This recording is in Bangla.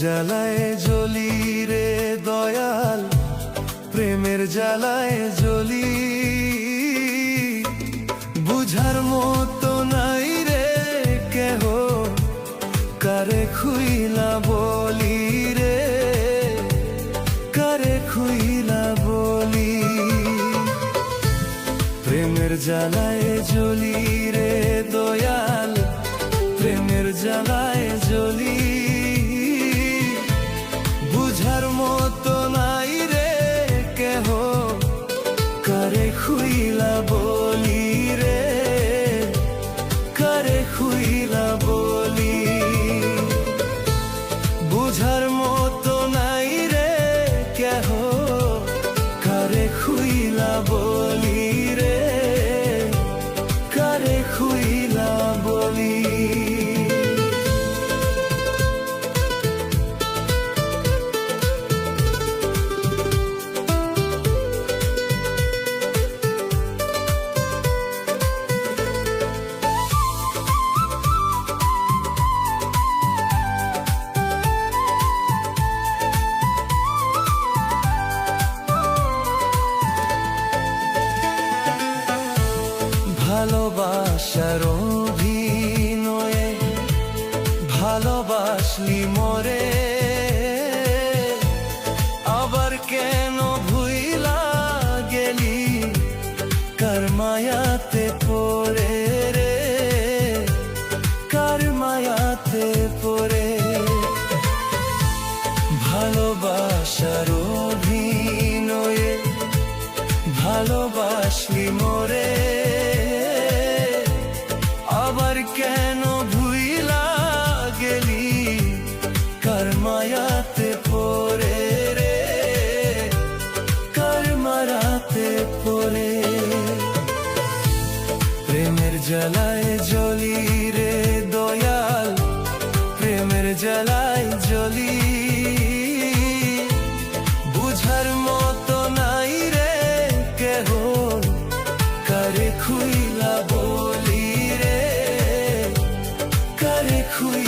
জ্বালায় জ্বলি রে দয়াল, প্রেমের জ্বালায় জ্বলি। বুঝার মতো নাই রে কেহ, কারে খুইলা বলি রে, কারে খুইলা বলি। প্রেমের জ্বালায় জ্বলি রে দয়াল, প্রেমের জ্বালায় জ্বলি। বুঝার মতো নাই রে কেহ, কারে খুইলা বলি রে, কারে খুইলা বলি। বুঝার মতো নাই রে কেহ, কারে খুইলা বলি রে, কারে খুইলা বলি। ভালোবাসার অভিনয়ে ভালোবাসলি মোরে, আবার কেন ভুইলা গেলি কার মায়াতে পড়ে রে, কার মায়াতে পড়ে। ভালোবাসার অভিনয়ে ভালোবাসলি মোরে, আবার কেন ভুইলা গেলি কার মায়াতে পড়ে রে, কার মায়াতে পড়ে। প্রেমের জ্বালায় জ্বলি রে দয়াল, প্রেমের জ্বালায় জ্বলি। বুঝার মতো নাই রে কেহ, কারে খুইলা বলি রে, কারে খুই